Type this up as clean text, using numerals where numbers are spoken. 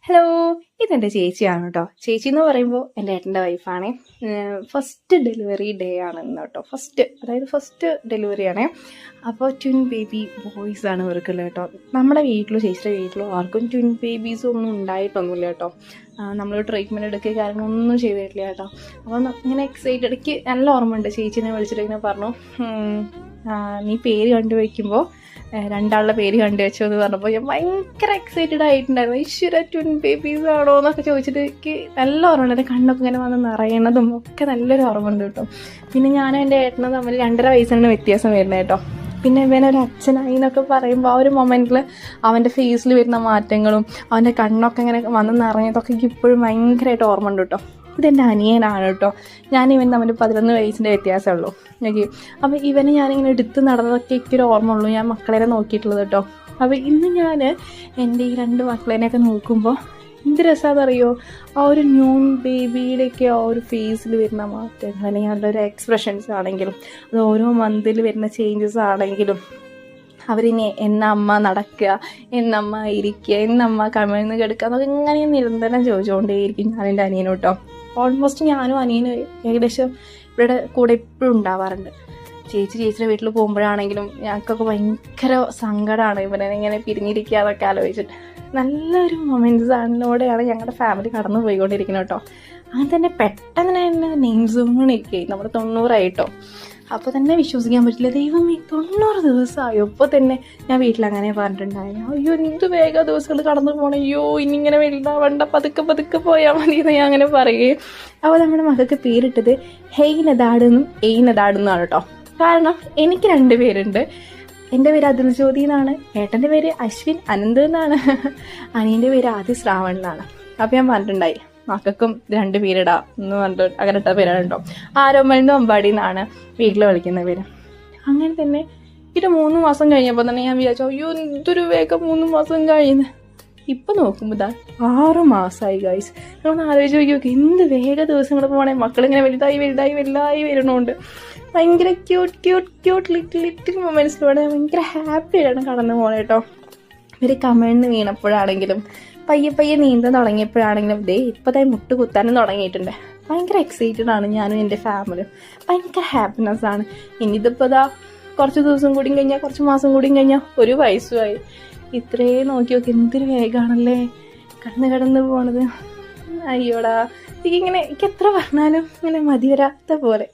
Hello, ഇതെൻ്റെ ചേച്ചിയാണ് കേട്ടോ. ചേച്ചി എന്ന് പറയുമ്പോൾ എൻ്റെ ഏട്ടൻ്റെ വൈഫാണ്. ഫസ്റ്റ് ഡെലിവറി ഡേ ആണ് ഇന്ന് കേട്ടോ. ഫസ്റ്റ് ഡെലിവറിയാണേ. അപ്പോൾ ട്വിൻ ബേബി ബോയ്സ് ആണ് ഇവർക്കുള്ളത് കേട്ടോ. നമ്മുടെ വീട്ടിലോ ചേച്ചിയുടെ വീട്ടിലോ ആർക്കും ട്വിൻ ബേബീസ് ഒന്നും ഉണ്ടായിട്ടൊന്നുമില്ല കേട്ടോ. നമ്മൾ ട്രീറ്റ്മെൻറ്റ് എടുക്കുക കാര്യങ്ങളൊന്നും ചെയ്തിട്ടില്ല കേട്ടോ. അപ്പോൾ ഇങ്ങനെ എക്സൈറ്റഡ്, എനിക്ക് നല്ല ഓർമ്മയുണ്ട്. ചേച്ചീനെ വിളിച്ചിട്ട് ഇങ്ങനെ പറഞ്ഞു, നീ പേര് കണ്ടുവയ്ക്കുമ്പോൾ രണ്ടാളുടെ പേര് കണ്ടുവെച്ചോ എന്ന് പറഞ്ഞപ്പോൾ ഞാൻ ഭയങ്കര എക്സൈറ്റഡ് ആയിട്ടുണ്ടായിരുന്നു. ഈശ്വര ട്വിൻ ബേബീസ് ആണോ എന്നൊക്കെ ചോദിച്ചിട്ട് എനിക്ക് നല്ല ഓർമ്മയുണ്ട്. എൻ്റെ കണ്ണൊക്കെ ഇങ്ങനെ വന്ന് നിറയണതും ഒക്കെ നല്ലൊരു ഓർമ്മയുണ്ട് കേട്ടോ. പിന്നെ ഞാനും എൻ്റെ ഏട്ടനും തമ്മിൽ 2.5 വയസ്സിനാണ് വ്യത്യാസം വരുന്നത് കേട്ടോ. പിന്നെ ഇവനൊരു അച്ഛനായി എന്നൊക്കെ പറയുമ്പോൾ ആ ഒരു മൊമെൻറ്റിൽ അവൻ്റെ ഫേസിൽ വരുന്ന മാറ്റങ്ങളും അവൻ്റെ കണ്ണൊക്കെ ഇങ്ങനെ വന്ന് നിറഞ്ഞതൊക്കെ എനിക്ക് ഇപ്പോഴും ഭയങ്കരമായിട്ട് ഓർമ്മ ഉണ്ട് കേട്ടോ. ഇതെൻ്റെ അനിയനാണ് കേട്ടോ. ഞാനിവൻ തമ്മിൽ 11 വയസ്സിൻ്റെ വ്യത്യാസമുള്ളൂ. ഓക്കെ, അപ്പോൾ ഇവനെ ഞാനിങ്ങനെ എടുത്ത് നടന്നതൊക്കെ എനിക്കൊരു ഓർമ്മ ഉള്ളൂ. ഞാൻ മക്കളെ നോക്കിയിട്ടുള്ളത് കേട്ടോ. അപ്പോൾ ഇന്ന് ഞാൻ എൻ്റെ ഈ 2 മക്കളെയൊക്കെ നോക്കുമ്പോൾ എന്ത് രസമാണെന്നറിയോ, ആ ഒരു ന്യൂ ബേബിയുടെയൊക്കെ ആ ഒരു ഫേസിൽ വരുന്ന മാറ്റങ്ങൾ, അല്ലെങ്കിൽ അവരുടെ ഒരു എക്സ്പ്രഷൻസ് ആണെങ്കിലും, അത് ഓരോ മന്തിൽ വരുന്ന ചേഞ്ചസ് ആണെങ്കിലും, അവരിനി എന്നമ്മ നടക്കുക, എന്നമ്മ ഇരിക്കുക, എന്നമ്മ കമിഴ്ന്ന് കിടക്കുക, അതൊക്കെ ഇങ്ങനെ നിരന്തരം ചോദിച്ചുകൊണ്ടേയിരിക്കും ഞാൻ എൻ്റെ അനിയനും കേട്ടോ. ഓൾമോസ്റ്റ് ഞാനും അനിയനും ഏകദേശം ഇവിടെ കൂടെ എപ്പോഴും ഉണ്ടാവാറുണ്ട്. ചേച്ചിയുടെ വീട്ടിൽ പോകുമ്പോഴാണെങ്കിലും ഞങ്ങൾക്കൊക്കെ ഭയങ്കര സങ്കടമാണ് ഇവനെ ഇങ്ങനെ പിരിഞ്ഞിരിക്കുക എന്നൊക്കെ ആലോചിച്ചിട്ട്. നല്ലൊരു മൊമെൻറ്റ്സിലൂടെയാണ് ഞങ്ങളുടെ ഫാമിലി കടന്നു പോയിക്കൊണ്ടിരിക്കുന്നത് കേട്ടോ. അങ്ങനെ തന്നെ പെട്ടെന്ന് തന്നെ നെയിംസോണിരിക്കുകയായി. നമ്മുടെ 90 അപ്പോൾ തന്നെ വിശ്വസിക്കാൻ പറ്റില്ല. ദൈവമേ, 90 ദിവസമായോ? ഇപ്പോൾ തന്നെ ഞാൻ വീട്ടിലങ്ങനെ പറഞ്ഞിട്ടുണ്ടായിരുന്നു, അയ്യോ എന്ത് വേഗം ദിവസങ്ങൾ കടന്നു പോകണം, അയ്യോ ഇനിയിങ്ങനെ വലുതാവണ്ട, പതുക്കെ പോയാൽ മതി എന്ന് ഞാൻ അങ്ങനെ പറയുകയും. അപ്പോൾ നമ്മുടെ മകൾക്ക് പേരിട്ടത് ഹെയ്നദാടെന്നും എയ്നദാടെന്നാണ് കേട്ടോ. കാരണം എനിക്ക് 2 പേരുണ്ട്. എൻ്റെ പേര് അതുൽ ജ്യോതി എന്നാണ്, ഏട്ടൻ്റെ പേര് അശ്വിൻ അനന്ത് എന്നാണ്, അനിയൻ്റെ പേര് ആദ്യ ശ്രാവൺ എന്നാണ്. അപ്പോൾ ഞാൻ പറഞ്ഞിട്ടുണ്ടായി മക്കൾക്കും 2 പേരിടാം എന്ന് പറഞ്ഞിട്ട് അങ്ങനെ ഇട്ട പേരാണ് കേട്ടോ. ആരോമലിനും അമ്പാടി എന്നാണ് വീട്ടിൽ വിളിക്കുന്ന പേര്. അങ്ങനെ തന്നെ ഇത് 3 മാസം കഴിഞ്ഞപ്പോൾ തന്നെ ഞാൻ വിചാരിച്ചു, അയ്യോ എന്തൊരു വേഗം 3 മാസം കഴിയുന്നത്. ഇപ്പം നോക്കുമ്പോൾ 6 മാസമായി ഗൈസ്. നമ്മളൊന്ന് ആലോചിച്ച് നോക്കി, എന്ത് വേഗ ദിവസങ്ങൾ പോകണേ. മക്കളിങ്ങനെ വലുതായി വരുന്നുണ്ട്. ഭയങ്കര ക്യൂട്ട് ലിറ്റിൽ മൊമെൻറ്റ്സിലൂടെ ഭയങ്കര ഹാപ്പിയായിട്ടാണ് കടന്നു പോകണേ കേട്ടോ. ഇവർ കമിഴ്ന്ന് വീണപ്പോഴാണെങ്കിലും പയ്യെ നീന്താൻ തുടങ്ങിയപ്പോഴാണെങ്കിലും ഇപ്പോൾ മുട്ട് കുത്താനും തുടങ്ങിയിട്ടുണ്ട്. ഭയങ്കര എക്സൈറ്റഡ് ആണ് ഞാനും എൻ്റെ ഫാമിലിയും. ഭയങ്കര ഹാപ്പിനെസ്സാണ്. ഇനിയിതിപ്പോൾ കുറച്ച് ദിവസം കൂടി കഴിഞ്ഞാൽ, കുറച്ച് മാസം കൂടി കഴിഞ്ഞാൽ 1 വയസ്സുമായി. ഇത്രയും നോക്കി എന്തൊരു വേഗമാണല്ലേ കടന്ന് പോണത്. അയ്യോടാ, എനിക്ക് എത്ര പറഞ്ഞാലും ഇങ്ങനെ മതി വരാത്ത പോലെ.